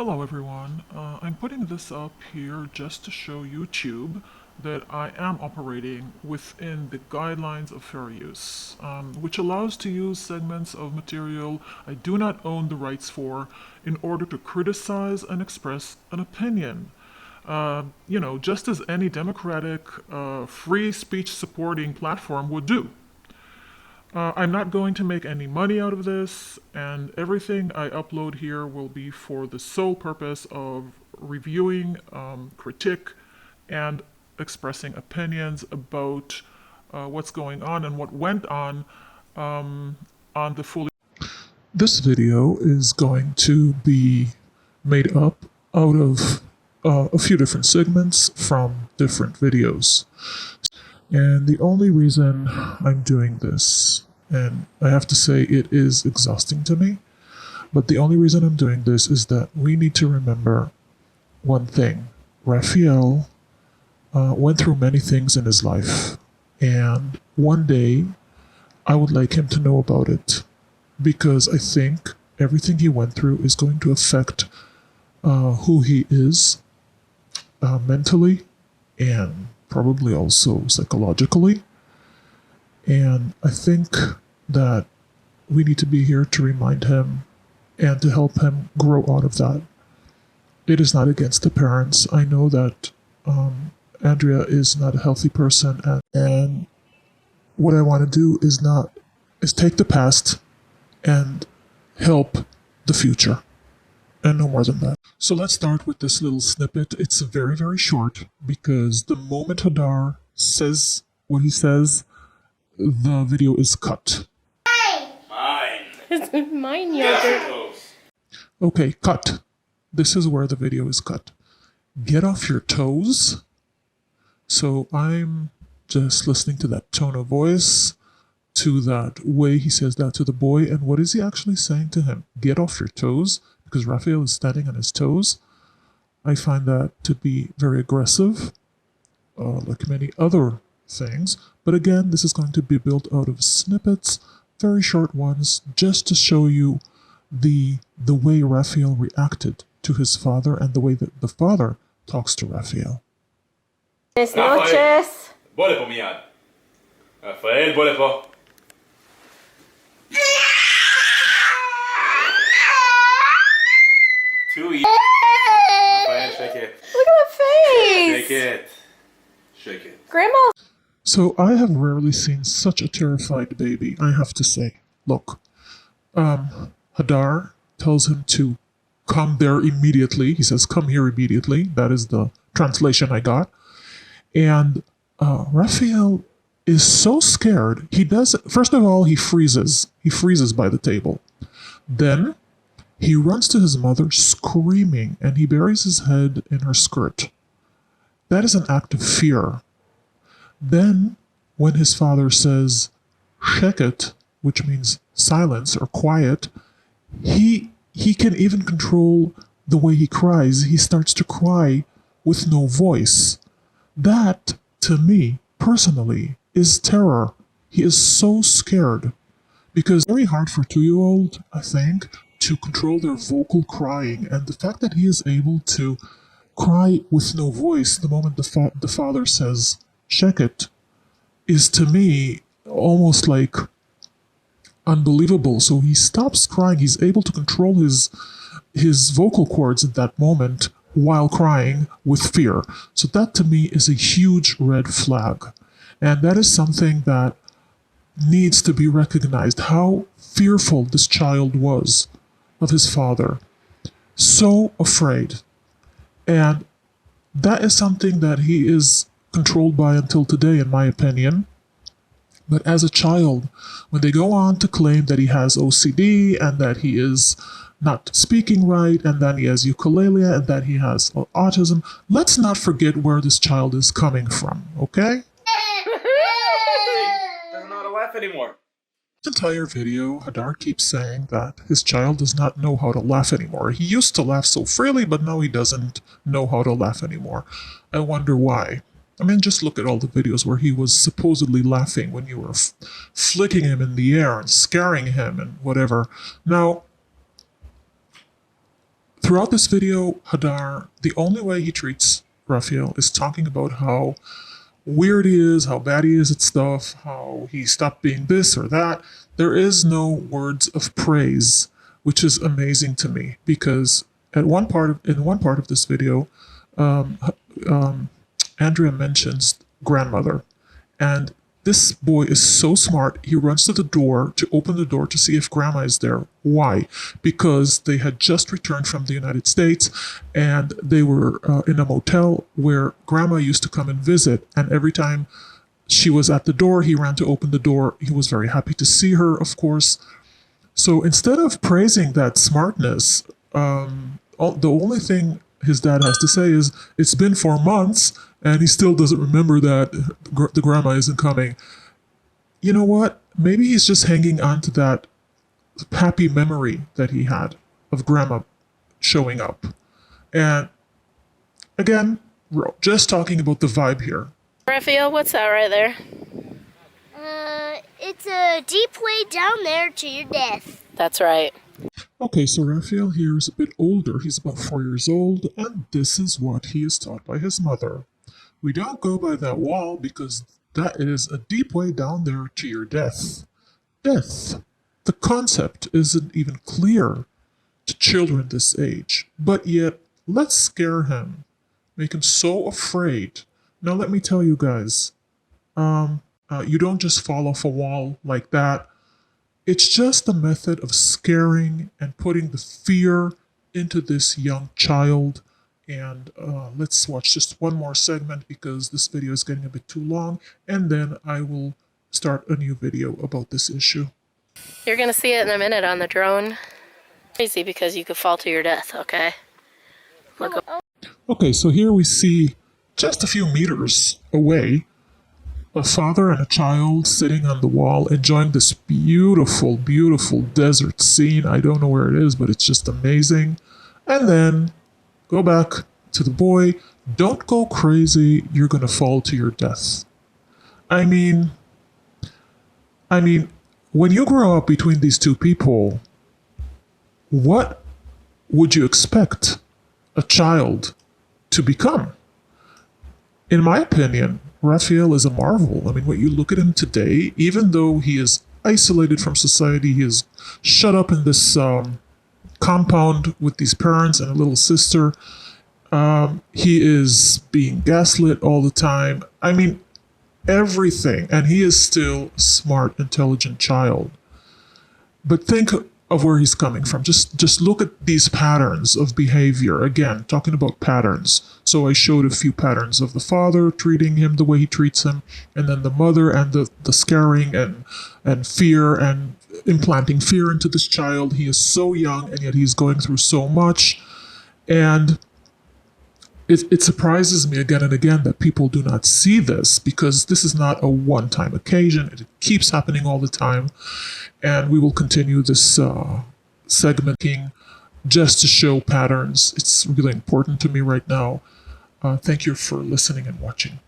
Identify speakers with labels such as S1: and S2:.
S1: Hello everyone, I'm putting this up here just to show YouTube that I am operating within the guidelines of fair use, which allows to use segments of material I do not own the rights for in order to criticize and express an opinion. Just as any democratic, free speech supporting platform would do. I'm not going to make any money out of this, and everything I upload here will be for the sole purpose of reviewing, critique, and expressing opinions about what's going on and what went on the fully. This video is going to be made up out of a few different segments from different videos. And the only reason I'm doing this, and I have to say it is exhausting to me, but the only reason I'm doing this is that we need to remember one thing. Rafael went through many things in his life, and one day I would like him to know about it, because I think everything he went through is going to affect who he is mentally and probably also psychologically. And I think that we need to be here to remind him and to help him grow out of that. It is not against the parents. I know that Andrea is not a healthy person, and what I want to do is take the past and help the future, and no more than that. So let's start with this little snippet. It's very, very short, because the moment Hadar says what he says, the video is cut.
S2: Mine.
S3: It's mine yogurt.
S1: Okay, cut. This is where the video is cut. Get off your toes. So I'm just listening to that tone of voice, to that way he says that to the boy, and what is he actually saying to him? Get off your toes, because Rafael is standing on his toes. I find that to be very aggressive, like many other things. But again, this is going to be built out of snippets, very short ones, just to show you the way Rafael reacted to his father and the way that the father talks to Rafael.
S3: Buenas
S2: Rafael,
S3: noches.
S2: בוא לפה מיד. רפאל, בוא לפה. Too easy. Rafael, shake it.
S3: Look at the face.
S2: Shake it. Shake it.
S3: Grandma.
S1: So I have rarely seen such a terrified baby, I have to say. Look, Hadar tells him to come there immediately. He says, come here immediately. That is the translation I got. And Rafael is so scared. First of all, he freezes. He freezes by the table. Then he runs to his mother screaming, and he buries his head in her skirt. That is an act of fear. Then, when his father says, sheket, which means silence or quiet, he can even control the way he cries. He starts to cry with no voice. That, to me, personally, is terror. He is so scared. Because it's very hard for a 2-year-old, I think, to control their vocal crying. And the fact that he is able to cry with no voice the moment the father says, check it, is to me almost like unbelievable. So he stops crying. He's able to control his vocal cords at that moment while crying with fear. So that to me is a huge red flag. And that is something that needs to be recognized, how fearful this child was of his father. So afraid. And that is something that he is controlled by until today, in my opinion. But as a child, when they go on to claim that he has OCD and that he is not speaking right and that he has ukulele and that he has autism, let's not forget where this child is coming from, okay?
S2: Doesn't know how to laugh anymore.
S1: This entire video, Hadar keeps saying that his child does not know how to laugh anymore. He used to laugh so freely, but now he doesn't know how to laugh anymore. I wonder why. I mean, just look at all the videos where he was supposedly laughing when you were flicking him in the air and scaring him and whatever. Now, throughout this video, Hadar, the only way he treats Rafael is talking about how weird he is, how bad he is at stuff, how he stopped being this or that. There is no words of praise, which is amazing to me because in one part of this video, um, Andrea mentions grandmother, and this boy is so smart. He runs to the door to open the door to see if grandma is there. Why? Because they had just returned from the United States and they were in a motel where grandma used to come and visit. And every time she was at the door, he ran to open the door. He was very happy to see her, of course. So instead of praising that smartness, the only thing his dad has to say is, it's been 4 months and he still doesn't remember that the grandma isn't coming. You know what? Maybe he's just hanging on to that happy memory that he had of grandma showing up. And again, just talking about the vibe here.
S3: Rafael, what's that right there?
S4: It's a deep way down there to your death.
S3: That's right.
S1: Okay, so Rafael here is a bit older. He's about 4 years old, and this is what he is taught by his mother. We don't go by that wall because that is a deep way down there to your death. Death. The concept isn't even clear to children this age, but yet let's scare him, make him so afraid. Now let me tell you guys, you don't just fall off a wall like that. It's just a method of scaring and putting the fear into this young child. And let's watch just one more segment because this video is getting a bit too long. And then I will start a new video about this issue.
S3: You're going to see it in a minute on the drone. Crazy because you could fall to your death, okay? Look up.
S1: Okay, so here we see just a few meters away a father and a child sitting on the wall enjoying this beautiful, beautiful desert scene. I don't know where it is, but it's just amazing. And then go back to the boy. Don't go crazy. You're going to fall to your death. I mean, when you grow up between these two people, what would you expect a child to become? In my opinion, Rafael is a marvel. I mean, when you look at him today, even though he is isolated from society, he is shut up in this compound with these parents and a little sister. He is being gaslit all the time. I mean, everything. And he is still a smart, intelligent child. But think of where he's coming from. Just look at these patterns of behavior. Again, talking about patterns. So I showed a few patterns of the father treating him the way he treats him, and then the mother and the scaring and fear and implanting fear into this child. He is so young and yet he's going through so much. And it surprises me again and again that people do not see this because this is not a one-time occasion. It keeps happening all the time. And we will continue this segmenting just to show patterns. It's really important to me right now. Thank you for listening and watching.